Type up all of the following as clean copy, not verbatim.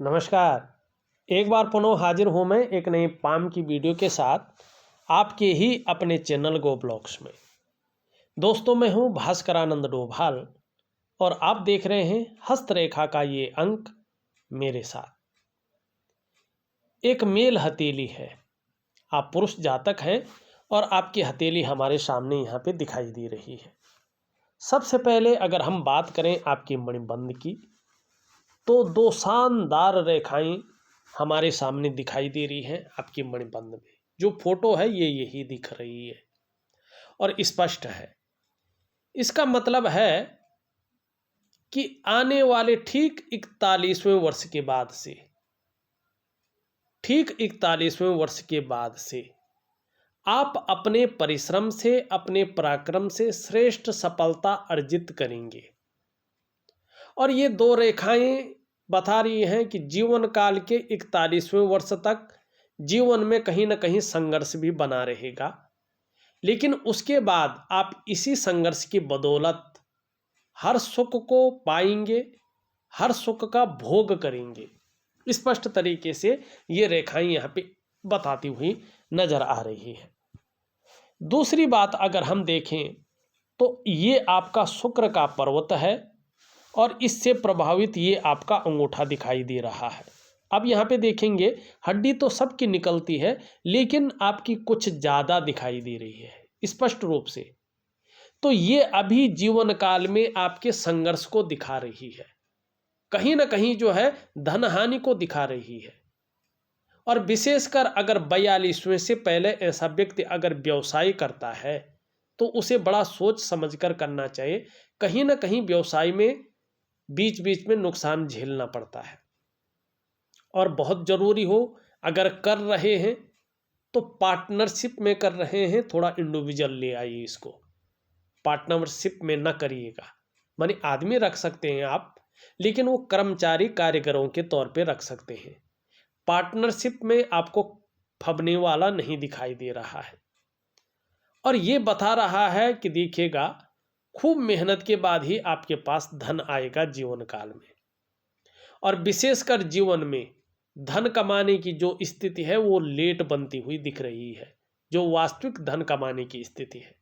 नमस्कार। एक बार पुनः हाजिर हूँ मैं एक नई पाम की वीडियो के साथ आपके ही अपने चैनल गो ब्लॉग्स में। दोस्तों, मैं हूँ भास्करानंद डोभाल और आप देख रहे हैं हस्तरेखा का ये अंक मेरे साथ। एक मेल हथेली है, आप पुरुष जातक हैं और आपकी हथेली हमारे सामने यहाँ पे दिखाई दे रही है। सबसे पहले अगर हम बात करें आपकी मणिबंध की, तो दो शानदार रेखाएं हमारे सामने दिखाई दे रही हैं आपकी मणिबंध में। जो फोटो है ये यही दिख रही है और स्पष्ट है। इसका मतलब है कि आने वाले ठीक 41वें वर्ष के बाद से, आप अपने परिश्रम से, अपने पराक्रम से श्रेष्ठ सफलता अर्जित करेंगे। और ये दो रेखाएं बता रही हैं कि जीवन काल के 41वें वर्ष तक जीवन में कहीं ना कहीं संघर्ष भी बना रहेगा, लेकिन उसके बाद आप इसी संघर्ष की बदौलत हर सुख को पाएंगे, हर सुख का भोग करेंगे। स्पष्ट तरीके से ये रेखाएं यहाँ पे बताती हुई नजर आ रही है। दूसरी बात अगर हम देखें तो ये आपका शुक्र का पर्वत है और इससे प्रभावित ये आपका अंगूठा दिखाई दे रहा है। अब यहाँ पे देखेंगे हड्डी तो सबकी निकलती है, लेकिन आपकी कुछ ज़्यादा दिखाई दे रही है स्पष्ट रूप से। तो ये अभी जीवन काल में आपके संघर्ष को दिखा रही है, कहीं ना कहीं जो है धन हानि को दिखा रही है। और विशेषकर अगर 42वें से पहले ऐसा व्यक्ति अगर व्यवसाय करता है तो उसे बड़ा सोच समझकर करना चाहिए। कहीं ना कहीं व्यवसाय में बीच बीच में नुकसान झेलना पड़ता है और बहुत ज़रूरी हो अगर कर रहे हैं तो पार्टनरशिप में कर रहे हैं, थोड़ा इंडिविजुअल ले आइए इसको, पार्टनरशिप में ना करिएगा। माने आदमी रख सकते हैं आप, लेकिन वो कर्मचारी कारीगरों के तौर पे रख सकते हैं। पार्टनरशिप में आपको फबने वाला नहीं दिखाई दे रहा है। और ये बता रहा है कि देखिएगा खूब मेहनत के बाद ही आपके पास धन आएगा जीवन काल में। और विशेषकर जीवन में धन कमाने की जो स्थिति है वो लेट बनती हुई दिख रही है, जो वास्तविक धन कमाने की स्थिति है।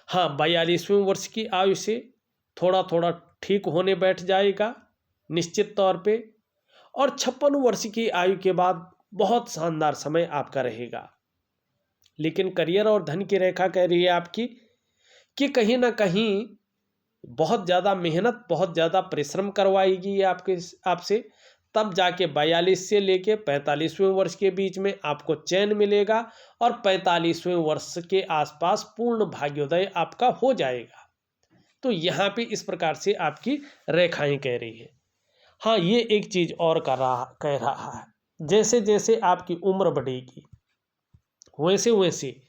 हाँ, 42वें वर्ष की आयु से थोड़ा थोड़ा ठीक होने बैठ जाएगा निश्चित तौर पे। और 56 वर्ष की आयु के बाद बहुत शानदार समय आपका रहेगा। लेकिन करियर और धन की रेखा कह रही है आपकी कि कहीं ना कहीं बहुत ज़्यादा मेहनत, बहुत ज़्यादा परिश्रम करवाएगी आपसे। तब जाके 42 से लेके 45वें वर्ष के बीच में आपको चैन मिलेगा और 45वें वर्ष के आसपास पूर्ण भाग्योदय आपका हो जाएगा। तो यहाँ पे इस प्रकार से आपकी रेखाएं कह रही है। हाँ, ये एक चीज़ और कह रहा है, जैसे जैसे आपकी उम्र बढ़ेगी वैसे वैसे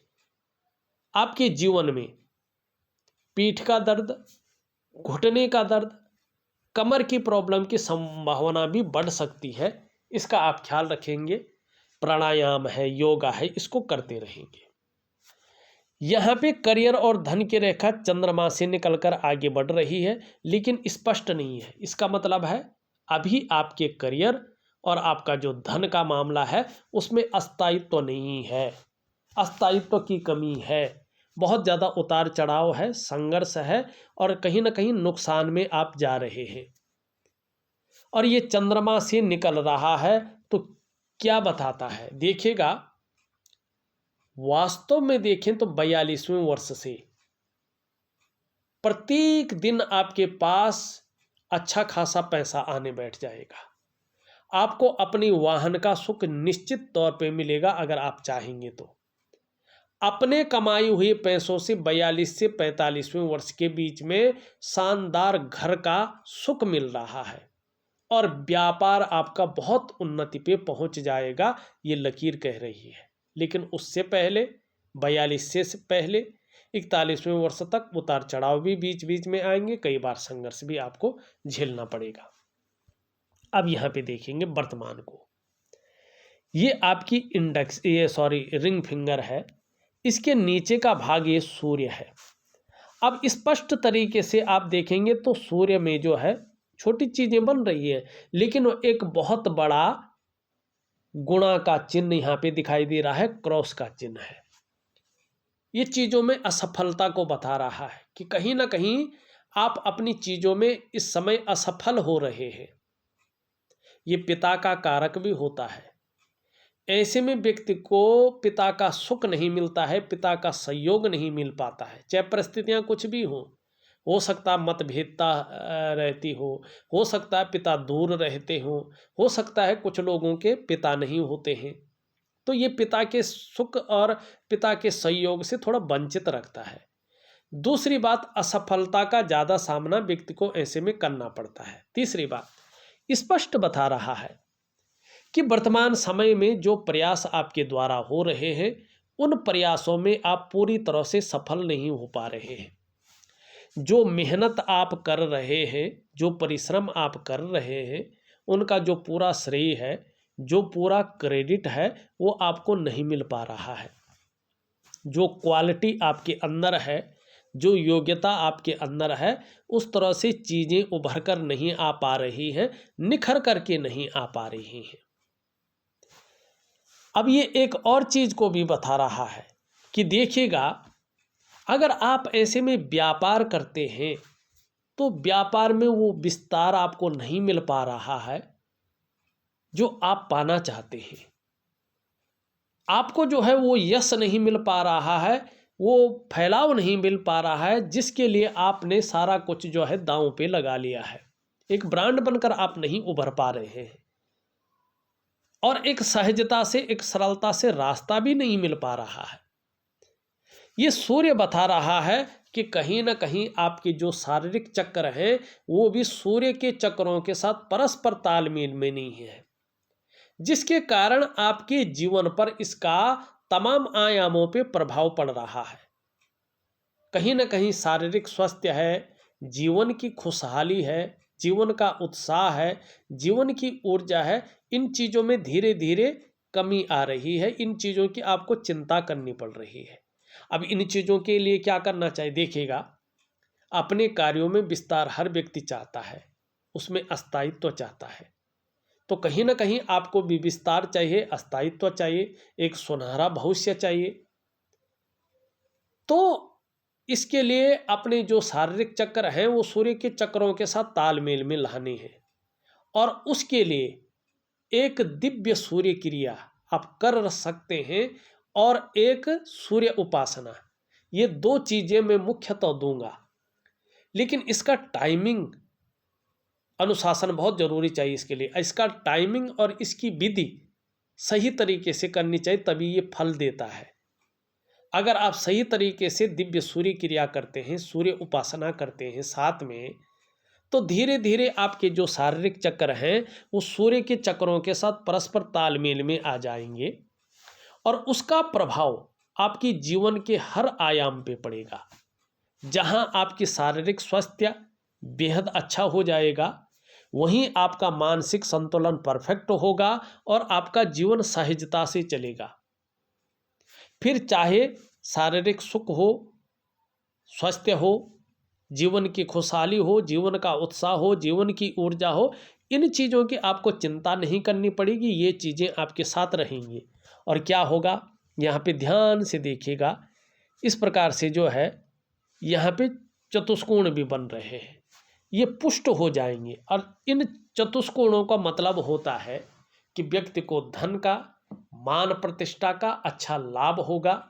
आपके जीवन में पीठ का दर्द, घुटने का दर्द, कमर की प्रॉब्लम की संभावना भी बढ़ सकती है। इसका आप ख्याल रखेंगे। प्राणायाम है, योगा है, इसको करते रहेंगे। यहाँ पे करियर और धन की रेखा चंद्रमा से निकलकर आगे बढ़ रही है, लेकिन स्पष्ट नहीं है। इसका मतलब है अभी आपके करियर और आपका जो धन का मामला है उसमें अस्थायित्व नहीं है, अस्थायित्व की कमी है। बहुत ज़्यादा उतार चढ़ाव है, संघर्ष है और कहीं ना कहीं नुकसान में आप जा रहे हैं। और ये चंद्रमा से निकल रहा है तो क्या बताता है, देखिएगा वास्तव में देखें तो 42वें वर्ष से प्रत्येक दिन आपके पास अच्छा खासा पैसा आने बैठ जाएगा। आपको अपनी वाहन का सुख निश्चित तौर पे मिलेगा अगर आप चाहेंगे तो। अपने कमाई हुए पैसों से 42 से 45वें वर्ष के बीच में शानदार घर का सुख मिल रहा है और व्यापार आपका बहुत उन्नति पे पहुंच जाएगा, ये लकीर कह रही है। लेकिन उससे पहले 42 से पहले 41वें वर्ष तक उतार चढ़ाव भी बीच बीच में आएंगे, कई बार संघर्ष भी आपको झेलना पड़ेगा। अब यहाँ पे देखेंगे वर्तमान को। ये आपकी रिंग फिंगर है, इसके नीचे का भाग ये सूर्य है। अब स्पष्ट तरीके से आप देखेंगे तो सूर्य में जो है छोटी चीज़ें बन रही हैं, लेकिन वो एक बहुत बड़ा गुणा का चिन्ह यहाँ पे दिखाई दे रहा है, क्रॉस का चिन्ह है। ये चीज़ों में असफलता को बता रहा है कि कहीं ना कहीं आप अपनी चीज़ों में इस समय असफल हो रहे हैं। ये पिता का कारक भी होता है। ऐसे में व्यक्ति को पिता का सुख नहीं मिलता है, पिता का सहयोग नहीं मिल पाता है, चाहे परिस्थितियां कुछ भी हो सकता है मतभेदता रहती हो सकता है पिता दूर रहते हो सकता है कुछ लोगों के पिता नहीं होते हैं, तो ये पिता के सुख और पिता के सहयोग से थोड़ा वंचित रखता है। दूसरी बात, असफलता का ज़्यादा सामना व्यक्ति को ऐसे में करना पड़ता है। तीसरी बात, स्पष्ट बता रहा है कि वर्तमान समय में जो प्रयास आपके द्वारा हो रहे हैं, उन प्रयासों में आप पूरी तरह से सफल नहीं हो पा रहे हैं। जो मेहनत आप कर रहे हैं, जो परिश्रम आप कर रहे हैं, उनका जो पूरा श्रेय है, जो पूरा क्रेडिट है, वो आपको नहीं मिल पा रहा है। जो क्वालिटी आपके अंदर है, जो योग्यता आपके अंदर है, उस तरह से चीज़ें उभर कर नहीं आ पा रही हैं, निखर करके नहीं आ पा रही हैं। अब ये एक और चीज़ को भी बता रहा है कि देखिएगा, अगर आप ऐसे में व्यापार करते हैं तो व्यापार में वो विस्तार आपको नहीं मिल पा रहा है जो आप पाना चाहते हैं। आपको जो है वो यश नहीं मिल पा रहा है, वो फैलाव नहीं मिल पा रहा है जिसके लिए आपने सारा कुछ जो है दांव पे लगा लिया है। एक ब्रांड बनकर आप नहीं उभर पा रहे हैं और एक सहजता से, एक सरलता से रास्ता भी नहीं मिल पा रहा है। ये सूर्य बता रहा है कि कहीं ना कहीं आपके जो शारीरिक चक्र हैं वो भी सूर्य के चक्रों के साथ परस्पर तालमेल में नहीं है, जिसके कारण आपके जीवन पर इसका तमाम आयामों पे प्रभाव पड़ रहा है। कहीं ना कहीं शारीरिक स्वास्थ्य है, जीवन की खुशहाली है, जीवन का उत्साह है, जीवन की ऊर्जा है, इन चीज़ों में धीरे धीरे कमी आ रही है। इन चीज़ों की आपको चिंता करनी पड़ रही है। अब इन चीज़ों के लिए क्या करना चाहिए? देखिएगा, अपने कार्यों में विस्तार हर व्यक्ति चाहता है, उसमें अस्थायित्व चाहता है, तो कहीं ना कहीं आपको भी विस्तार चाहिए, अस्थायित्व चाहिए, एक सुनहरा भविष्य चाहिए। तो इसके लिए अपने जो शारीरिक चक्र हैं वो सूर्य के चक्रों के साथ तालमेल में लाने हैं, और उसके लिए एक दिव्य सूर्य क्रिया आप कर सकते हैं और एक सूर्य उपासना। ये दो चीज़ें मैं मुख्यतः दूंगा, लेकिन इसका टाइमिंग अनुशासन बहुत ज़रूरी चाहिए। इसके लिए इसका टाइमिंग और इसकी विधि सही तरीके से करनी चाहिए, तभी ये फल देता है। अगर आप सही तरीके से दिव्य सूर्य क्रिया करते हैं, सूर्य उपासना करते हैं साथ में, तो धीरे धीरे आपके जो शारीरिक चक्र हैं वो सूर्य के चक्रों के साथ परस्पर तालमेल में आ जाएंगे और उसका प्रभाव आपकी जीवन के हर आयाम पे पड़ेगा। जहां आपकी शारीरिक स्वास्थ्य बेहद अच्छा हो जाएगा, वहीं आपका मानसिक संतुलन परफेक्ट होगा और आपका जीवन सहजता से चलेगा। फिर चाहे शारीरिक सुख हो, स्वास्थ्य हो, जीवन की खुशहाली हो, जीवन का उत्साह हो, जीवन की ऊर्जा हो, इन चीज़ों की आपको चिंता नहीं करनी पड़ेगी। ये चीज़ें आपके साथ रहेंगी। और क्या होगा, यहाँ पे ध्यान से देखिएगा, इस प्रकार से जो है यहाँ पे चतुष्कोण भी बन रहे हैं, ये पुष्ट हो जाएंगे। और इन चतुष्कोणों का मतलब होता है कि व्यक्ति को धन का, मान प्रतिष्ठा का अच्छा लाभ होगा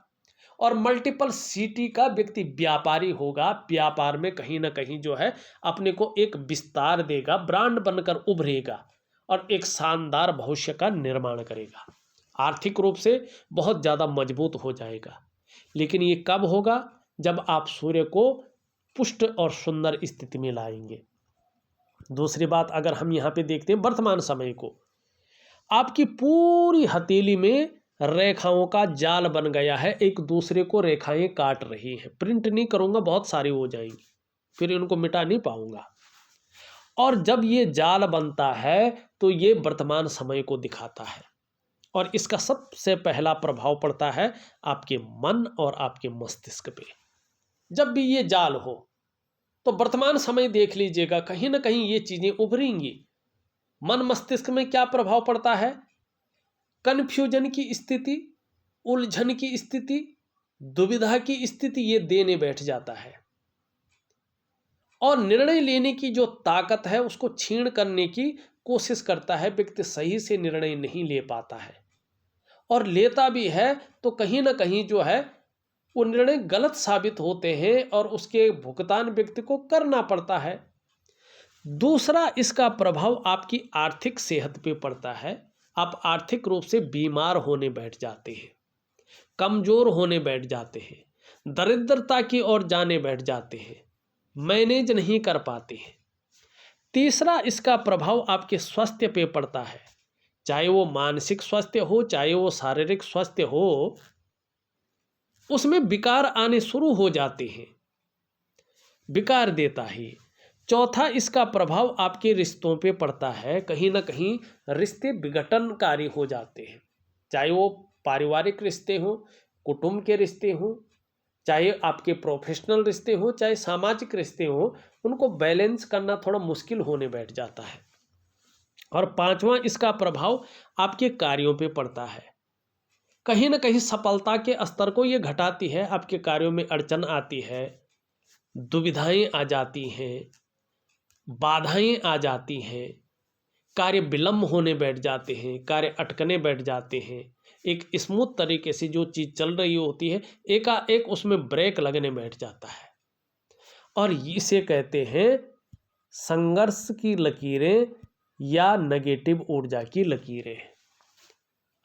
और मल्टीपल सिटी का व्यक्ति व्यापारी होगा। व्यापार में कहीं ना कहीं जो है अपने को एक विस्तार देगा, ब्रांड बनकर उभरेगा और एक शानदार भविष्य का निर्माण करेगा। आर्थिक रूप से बहुत ज़्यादा मजबूत हो जाएगा। लेकिन ये कब होगा? जब आप सूर्य को पुष्ट और सुंदर स्थिति में लाएंगे। दूसरी बात, अगर हम यहाँ पे देखते हैं वर्तमान समय को, आपकी पूरी हथेली में रेखाओं का जाल बन गया है, एक दूसरे को रेखाएं काट रही हैं। प्रिंट नहीं करूँगा, बहुत सारी हो जाएंगी, फिर इनको मिटा नहीं पाऊंगा। और जब ये जाल बनता है तो ये वर्तमान समय को दिखाता है और इसका सबसे पहला प्रभाव पड़ता है आपके मन और आपके मस्तिष्क पे। जब भी ये जाल हो तो वर्तमान समय देख लीजिएगा, कहीं ना कहीं ये चीजें उभरेंगी। मन मस्तिष्क में क्या प्रभाव पड़ता है? कन्फ्यूजन की स्थिति, उलझन की स्थिति, दुविधा की स्थिति ये देने बैठ जाता है, और निर्णय लेने की जो ताकत है उसको छीण करने की कोशिश करता है। व्यक्ति सही से निर्णय नहीं ले पाता है, और लेता भी है तो कहीं ना कहीं जो है वो निर्णय गलत साबित होते हैं, और उसके भुगतान व्यक्ति को करना पड़ता है। दूसरा इसका प्रभाव आपकी आर्थिक सेहत पे पड़ता है। आप आर्थिक रूप से बीमार होने बैठ जाते हैं, कमजोर होने बैठ जाते हैं, दरिद्रता की ओर जाने बैठ जाते हैं, मैनेज नहीं कर पाते हैं। तीसरा इसका प्रभाव आपके स्वास्थ्य पे पड़ता है, चाहे वो मानसिक स्वास्थ्य हो, चाहे वो शारीरिक स्वास्थ्य हो, उसमें विकार आने शुरू हो जाते हैं, विकार देता ही। चौथा इसका प्रभाव आपके रिश्तों पे पड़ता है, कहीं ना कहीं रिश्ते विघटनकारी हो जाते हैं, चाहे वो पारिवारिक रिश्ते हों, कुटुंब के रिश्ते हों, चाहे आपके प्रोफेशनल रिश्ते हों, चाहे सामाजिक रिश्ते हों, उनको बैलेंस करना थोड़ा मुश्किल होने बैठ जाता है। और पांचवा इसका प्रभाव आपके कार्यों पे पड़ता है, कहीं ना कहीं सफलता के स्तर को ये घटाती है। आपके कार्यों में अड़चन आती है, दुविधाएं आ जाती हैं, बाधाएं आ जाती हैं, कार्य विलंब होने बैठ जाते हैं, कार्य अटकने बैठ जाते हैं। एक स्मूथ तरीके से जो चीज़ चल रही होती है, एकाएक उसमें ब्रेक लगने बैठ जाता है, और इसे कहते हैं संघर्ष की लकीरें या नेगेटिव ऊर्जा की लकीरें।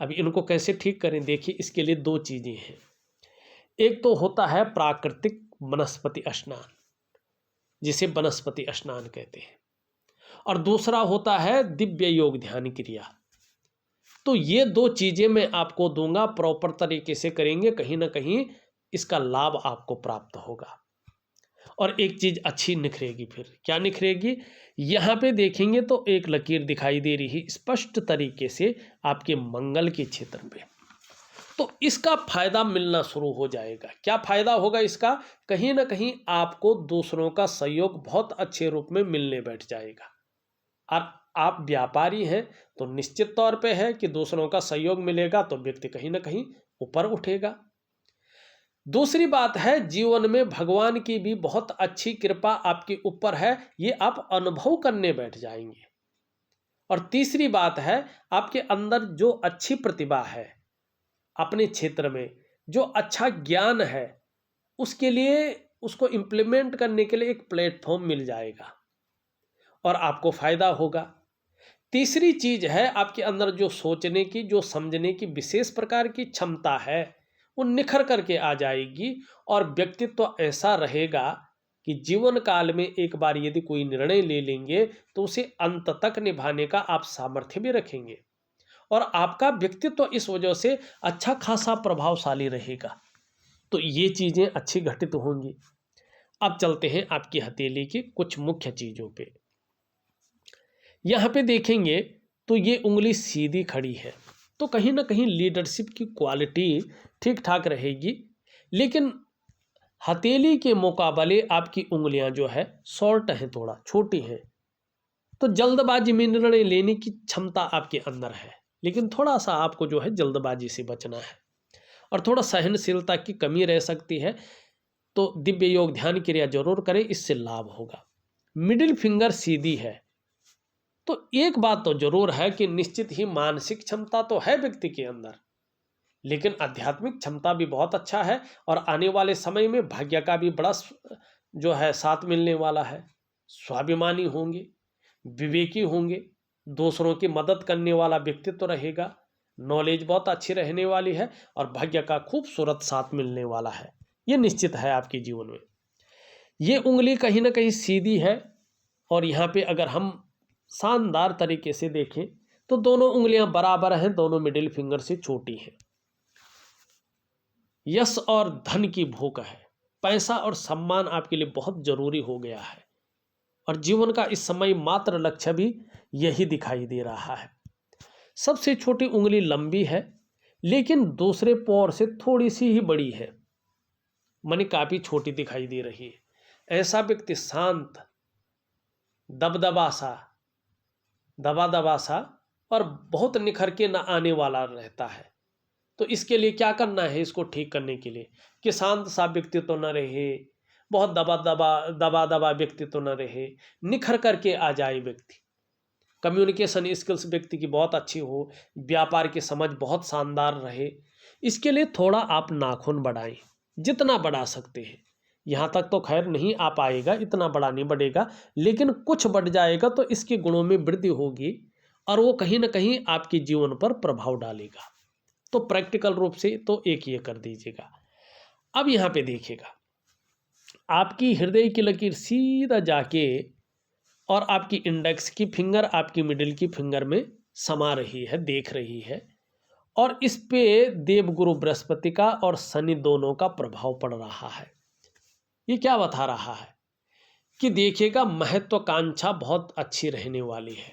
अभी इनको कैसे ठीक करें, देखिए इसके लिए दो चीज़ें हैं। एक तो होता है प्राकृतिक वनस्पति स्नान, जिसे वनस्पति स्नान कहते हैं, और दूसरा होता है दिव्य योग ध्यान क्रिया। तो ये दो चीज़ें मैं आपको दूंगा, प्रॉपर तरीके से करेंगे, कहीं ना कहीं इसका लाभ आपको प्राप्त होगा। और एक चीज़ अच्छी निखरेगी, फिर क्या निखरेगी, यहाँ पे देखेंगे तो एक लकीर दिखाई दे रही है स्पष्ट तरीके से आपके मंगल के क्षेत्र पे। तो इसका फायदा मिलना शुरू हो जाएगा। क्या फायदा होगा इसका? कहीं ना कहीं आपको दूसरों का सहयोग बहुत अच्छे रूप में मिलने बैठ जाएगा। और आप व्यापारी हैं तो निश्चित तौर पे है कि दूसरों का सहयोग मिलेगा तो व्यक्ति कहीं ना कहीं ऊपर उठेगा। दूसरी बात है, जीवन में भगवान की भी बहुत अच्छी कृपा आपके ऊपर है, ये आप अनुभव करने बैठ जाएंगे। और तीसरी बात है, आपके अंदर जो अच्छी प्रतिभा है, अपने क्षेत्र में जो अच्छा ज्ञान है, उसके लिए, उसको इम्प्लीमेंट करने के लिए एक प्लेटफॉर्म मिल जाएगा और आपको फायदा होगा। तीसरी चीज है, आपके अंदर जो सोचने की, जो समझने की विशेष प्रकार की क्षमता है, वो निखर करके आ जाएगी, और व्यक्तित्व ऐसा रहेगा कि जीवन काल में एक बार यदि कोई निर्णय ले लेंगे तो उसे अंत तक निभाने का आप सामर्थ्य भी रखेंगे, और आपका व्यक्तित्व इस वजह से अच्छा खासा प्रभावशाली रहेगा। तो ये चीज़ें अच्छी घटित होंगी। अब चलते हैं आपकी हथेली की कुछ मुख्य चीज़ों पे। यहाँ पे देखेंगे तो ये उंगली सीधी खड़ी है, तो कहीं ना कहीं लीडरशिप की क्वालिटी ठीक ठाक रहेगी, लेकिन हथेली के मुकाबले आपकी उंगलियां जो है शॉर्ट हैं, थोड़ा छोटी हैं, तो जल्दबाजी में निर्णय लेने की क्षमता आपके अंदर है, लेकिन थोड़ा सा आपको जो है जल्दबाजी से बचना है, और थोड़ा सहनशीलता की कमी रह सकती है। तो दिव्य योग ध्यान क्रिया जरूर करें, इससे लाभ होगा। मिडिल फिंगर सीधी है, तो एक बात तो जरूर है कि निश्चित ही मानसिक क्षमता तो है व्यक्ति के अंदर, लेकिन आध्यात्मिक क्षमता भी बहुत अच्छा है, और आने वाले समय में भाग्य का भी बड़ा जो है साथ मिलने वाला है। स्वाभिमानी होंगे, विवेकी होंगे, दूसरों की मदद करने वाला व्यक्तित्व रहेगा, नॉलेज बहुत अच्छी रहने वाली है, और भाग्य का खूबसूरत साथ मिलने वाला है, ये निश्चित है आपके जीवन में। ये उंगली कहीं ना कहीं सीधी है, और यहाँ पे अगर हम शानदार तरीके से देखें तो दोनों उंगलियां बराबर हैं, दोनों मिडिल फिंगर से छोटी हैं। यश और धन की भूख है, पैसा और सम्मान आपके लिए बहुत जरूरी हो गया है, और जीवन का इस समय मात्र लक्ष्य भी यही दिखाई दे रहा है। सबसे छोटी उंगली लंबी है, लेकिन दूसरे पौर से थोड़ी सी ही बड़ी है, माने काफी छोटी दिखाई दे रही है। ऐसा व्यक्ति शांत, दबदबा सा, दबा दबा सा और बहुत निखर के न आने वाला रहता है। तो इसके लिए क्या करना है, इसको ठीक करने के लिए कि शांत सा व्यक्तित्व न रहे, बहुत दबा दबा व्यक्तित्व न रहे, निखर करके आ जाए व्यक्ति। कम्युनिकेशन स्किल्स व्यक्ति की बहुत अच्छी हो, व्यापार की समझ बहुत शानदार रहे। इसके लिए थोड़ा आप नाखून बढ़ाएं, जितना बढ़ा सकते हैं। यहाँ तक तो खैर नहीं आ पाएगा, इतना बड़ा नहीं बढ़ेगा, लेकिन कुछ बढ़ जाएगा तो इसके गुणों में वृद्धि होगी और वो कहीं ना कहीं आपके जीवन पर प्रभाव डालेगा। तो प्रैक्टिकल रूप से तो एक ये कर दीजिएगा। अब यहाँ पे देखिएगा, आपकी हृदय की लकीर सीधा जाके और आपकी इंडेक्स की फिंगर आपकी मिडिल की फिंगर में समा रही है, देख रही है, और इस पे देवगुरु बृहस्पति का और शनि दोनों का प्रभाव पड़ रहा है। ये क्या बता रहा है कि देखिएगा, महत्वाकांक्षा बहुत अच्छी रहने वाली है।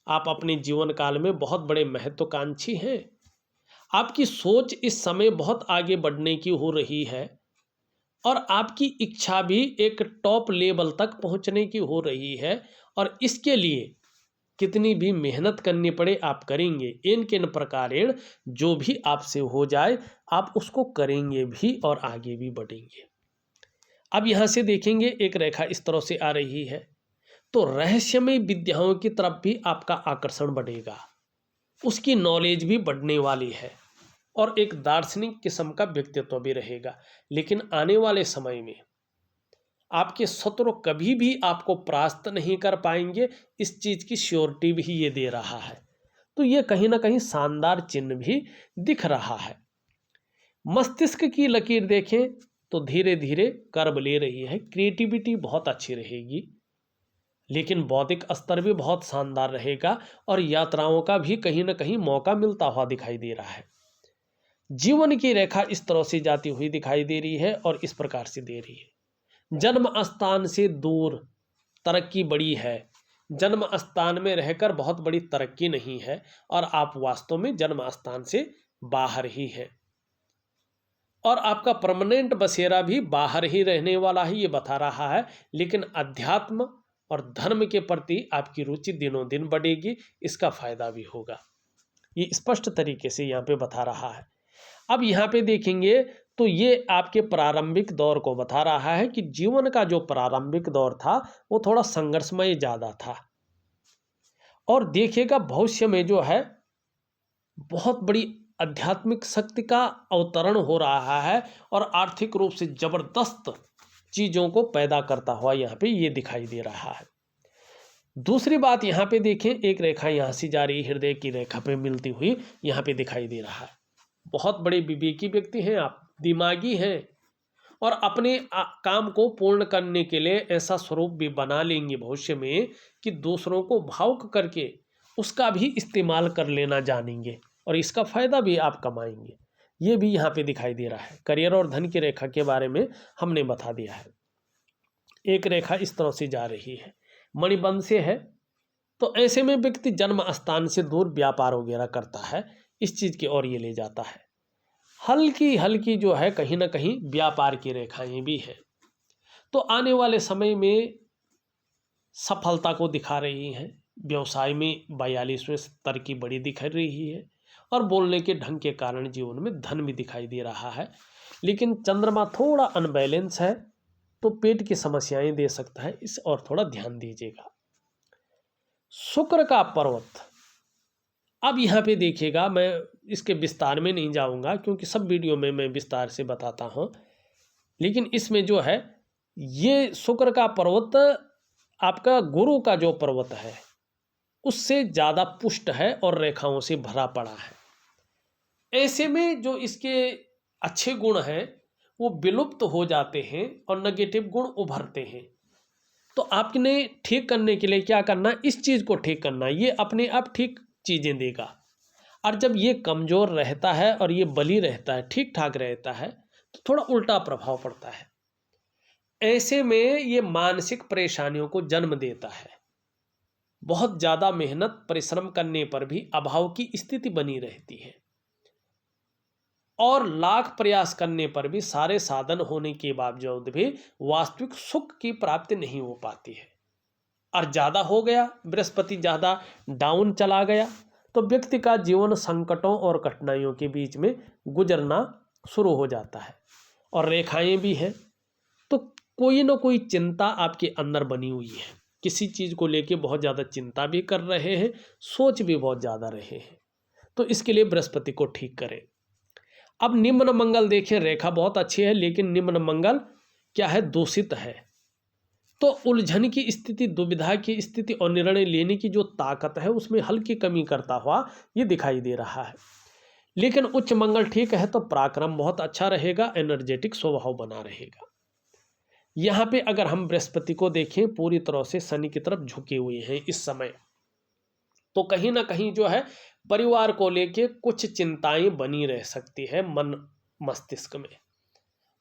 आप अपने जीवन काल में बहुत बड़े महत्वाकांक्षी हैं। आपकी सोच इस समय बहुत आगे बढ़ने की हो रही है और आपकी इच्छा भी एक टॉप लेवल तक पहुंचने की हो रही है, और इसके लिए कितनी भी मेहनत करनी पड़े आप करेंगे। इन किन प्रकारेण जो भी आपसे हो जाए आप उसको करेंगे भी और आगे भी बढ़ेंगे। अब यहाँ से देखेंगे, एक रेखा इस तरह से आ रही है, तो रहस्यमय विद्याओं की तरफ भी आपका आकर्षण बढ़ेगा, उसकी नॉलेज भी बढ़ने वाली है और एक दार्शनिक किस्म का व्यक्तित्व भी रहेगा। लेकिन आने वाले समय में आपके शत्रु कभी भी आपको परास्त नहीं कर पाएंगे, इस चीज़ की श्योरिटी भी ये दे रहा है। तो ये कहीं ना कहीं शानदार चिन्ह भी दिख रहा है। मस्तिष्क की लकीर देखें तो धीरे धीरे कर्व ले रही है, क्रिएटिविटी बहुत अच्छी रहेगी, लेकिन बौद्धिक स्तर भी बहुत शानदार रहेगा और यात्राओं का भी कहीं ना कहीं मौका मिलता हुआ दिखाई दे रहा है। जीवन की रेखा इस तरह से जाती हुई दिखाई दे रही है और इस प्रकार से दे रही है। जन्म स्थान से दूर तरक्की बड़ी है, जन्म स्थान में रहकर बहुत बड़ी तरक्की नहीं है, और आप वास्तव में जन्म स्थान से बाहर ही हैं और आपका परमानेंट बसेरा भी बाहर ही रहने वाला है, ये बता रहा है। लेकिन अध्यात्म और धर्म के प्रति आपकी रुचि दिनों दिन बढ़ेगी, इसका फायदा भी होगा, ये स्पष्ट तरीके से यहाँ पे बता रहा है। अब यहाँ पे देखेंगे तो ये आपके प्रारंभिक दौर को बता रहा है कि जीवन का जो प्रारंभिक दौर था वो थोड़ा संघर्षमय ज़्यादा था, और देखिएगा भविष्य में जो है बहुत बड़ी आध्यात्मिक शक्ति का अवतरण हो रहा है और आर्थिक रूप से जबरदस्त चीज़ों को पैदा करता हुआ यहाँ पे ये दिखाई दे रहा है। दूसरी बात यहाँ पे देखें, एक रेखा यहाँ से जा रही हृदय की रेखा पे मिलती हुई यहाँ पे दिखाई दे रहा है। बहुत बड़े विवेकी व्यक्ति हैं आप, दिमागी हैं, और अपने काम को पूर्ण करने के लिए ऐसा स्वरूप भी बना लेंगे भविष्य में कि दूसरों को भावुक करके उसका भी इस्तेमाल कर लेना जानेंगे, और इसका फायदा भी आप कमाएंगे। ये भी यहाँ पे दिखाई दे रहा है। करियर और धन की रेखा के बारे में हमने बता दिया है। एक रेखा इस तरह से जा रही है, मणिबंध से है, तो ऐसे में व्यक्ति जन्म स्थान से दूर व्यापार वगैरह करता है, इस चीज़ की ओर ये ले जाता है। हल्की हल्की जो है कहीं ना कहीं व्यापार की रेखाएं भी हैं, तो आने वाले समय में सफलता को दिखा रही हैं। व्यवसाय में 42वें स्तर की बड़ी दिख रही है, और बोलने के ढंग के कारण जीवन में धन भी दिखाई दे रहा है। लेकिन चंद्रमा थोड़ा अनबैलेंस है, तो पेट की समस्याएं दे सकता है, इस और थोड़ा ध्यान दीजिएगा। शुक्र का पर्वत, अब यहाँ पे देखिएगा, मैं इसके विस्तार में नहीं जाऊँगा क्योंकि सब वीडियो में मैं विस्तार से बताता हूँ, लेकिन इसमें जो है ये शुक्र का पर्वत आपका गुरु का जो पर्वत है उससे ज़्यादा पुष्ट है और रेखाओं से भरा पड़ा है। ऐसे में जो इसके अच्छे गुण हैं वो विलुप्त हो जाते हैं और नेगेटिव गुण उभरते हैं। तो आपने ठीक करने के लिए क्या करना, इस चीज़ को ठीक करना, ये अपने आप ठीक चीज़ें देगा। और जब ये कमज़ोर रहता है और ये बली रहता है, ठीक ठाक रहता है, तो थोड़ा उल्टा प्रभाव पड़ता है। ऐसे में ये मानसिक परेशानियों को जन्म देता है। बहुत ज़्यादा मेहनत परिश्रम करने पर भी अभाव की स्थिति बनी रहती है, और लाख प्रयास करने पर भी सारे साधन होने के बावजूद भी वास्तविक सुख की प्राप्ति नहीं हो पाती है। और ज़्यादा हो गया, बृहस्पति ज़्यादा डाउन चला गया, तो व्यक्ति का जीवन संकटों और कठिनाइयों के बीच में गुजरना शुरू हो जाता है। और रेखाएं भी हैं, तो कोई ना कोई चिंता आपके अंदर बनी हुई है, किसी चीज़ को लेके बहुत ज़्यादा चिंता भी कर रहे हैं, सोच भी बहुत ज़्यादा रहे हैं। तो इसके लिए बृहस्पति को ठीक करें। अब निम्न मंगल देखें, रेखा बहुत अच्छी है, लेकिन निम्न मंगल क्या है, दूषित है। तो उलझन की स्थिति, दुविधा की स्थिति और निर्णय लेने की जो ताकत है उसमें हल्की कमी करता हुआ ये दिखाई दे रहा है। लेकिन उच्च मंगल ठीक है तो पराक्रम बहुत अच्छा रहेगा, एनर्जेटिक स्वभाव बना रहेगा। यहाँ पे अगर हम बृहस्पति को देखें, पूरी तरह से शनि की तरफ झुके हुए हैं इस समय, तो कहीं ना कहीं जो है परिवार को लेके कुछ चिंताएं बनी रह सकती है मन मस्तिष्क में।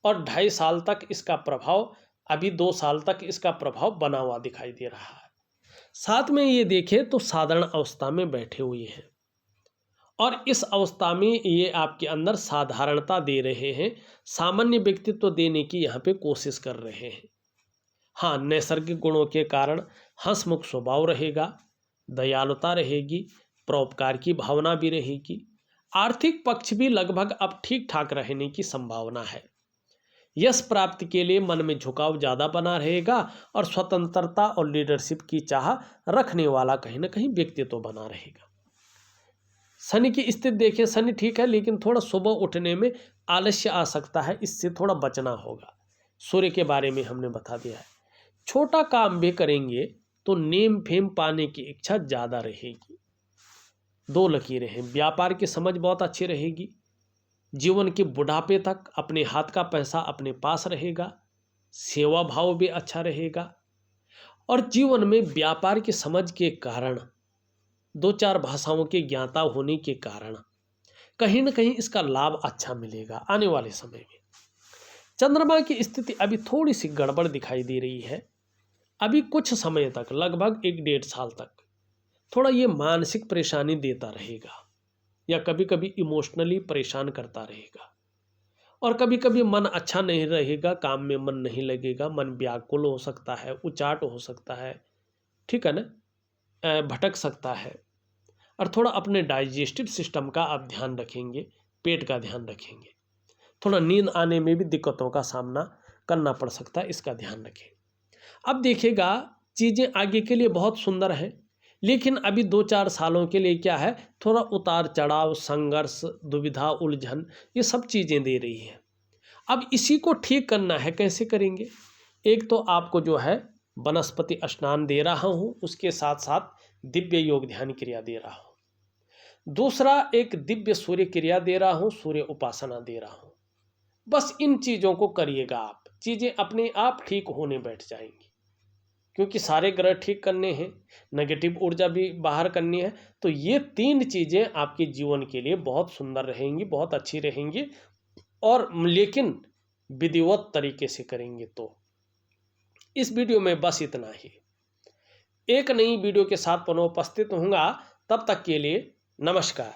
और 2.5 साल तक इसका प्रभाव, अभी 2 साल तक इसका प्रभाव बना हुआ दिखाई दे रहा है। साथ में ये देखें तो साधारण अवस्था में बैठे हुए हैं, और इस अवस्था में ये आपके अंदर साधारणता दे रहे हैं, सामान्य व्यक्तित्व देने की यहाँ पे कोशिश कर रहे हैं। हाँ, नैसर्गिक गुणों के कारण हंसमुख स्वभाव रहेगा, दयालुता रहेगी, परोपकार की भावना भी रहेगी। आर्थिक पक्ष भी लगभग अब ठीक ठाक रहने की संभावना है। यश प्राप्ति के लिए मन में झुकाव ज़्यादा बना रहेगा, और स्वतंत्रता और लीडरशिप की चाह रखने वाला कहीं ना कहीं व्यक्तित्व बना रहेगा। शनि की स्थिति देखें, शनि ठीक है, लेकिन थोड़ा सुबह उठने में आलस्य आ सकता है, इससे थोड़ा बचना होगा। सूर्य के बारे में हमने बता दिया है। छोटा काम भी करेंगे तो नेम फेम पाने की इच्छा ज़्यादा रहेगी। 2 लकीरें हैं, व्यापार की समझ बहुत अच्छी रहेगी, जीवन के बुढ़ापे तक अपने हाथ का पैसा अपने पास रहेगा, सेवा भाव भी अच्छा रहेगा, और जीवन में व्यापार की समझ के कारण, 2-4 भाषाओं के ज्ञाता होने के कारण कहीं ना कहीं इसका लाभ अच्छा मिलेगा आने वाले समय में। चंद्रमा की स्थिति अभी थोड़ी सी गड़बड़ दिखाई दे रही है। अभी कुछ समय तक, लगभग 1-1.5 साल तक थोड़ा ये मानसिक परेशानी देता रहेगा, या कभी कभी इमोशनली परेशान करता रहेगा, और कभी कभी मन अच्छा नहीं रहेगा, काम में मन नहीं लगेगा, मन व्याकुल हो सकता है, उचाट हो सकता है, ठीक है ना, भटक सकता है। और थोड़ा अपने डाइजेस्टिव सिस्टम का आप ध्यान रखेंगे, पेट का ध्यान रखेंगे। थोड़ा नींद आने में भी दिक्कतों का सामना करना पड़ सकता है, इसका ध्यान रखें। अब देखिएगा, चीज़ें आगे के लिए बहुत सुंदर है, लेकिन अभी 2-4 सालों के लिए क्या है, थोड़ा उतार चढ़ाव, संघर्ष, दुविधा, उलझन, ये सब चीज़ें दे रही है। अब इसी को ठीक करना है, कैसे करेंगे? एक तो आपको जो है वनस्पति स्नान दे रहा हूँ, उसके साथ साथ दिव्य योग ध्यान क्रिया दे रहा हूँ। दूसरा, एक दिव्य सूर्य क्रिया दे रहा हूँ, सूर्य उपासना दे रहा हूँ। बस इन चीज़ों को करिएगा आप, चीज़ें अपने आप ठीक होने बैठ जाएंगी, क्योंकि सारे ग्रह ठीक करने हैं, नेगेटिव ऊर्जा भी बाहर करनी है। तो ये 3 चीज़ें आपके जीवन के लिए बहुत सुंदर रहेंगी, बहुत अच्छी रहेंगी, और लेकिन विधिवत तरीके से करेंगे तो। इस वीडियो में बस इतना ही। एक नई वीडियो के साथ पुनः उपस्थित होऊंगा, तब तक के लिए नमस्कार।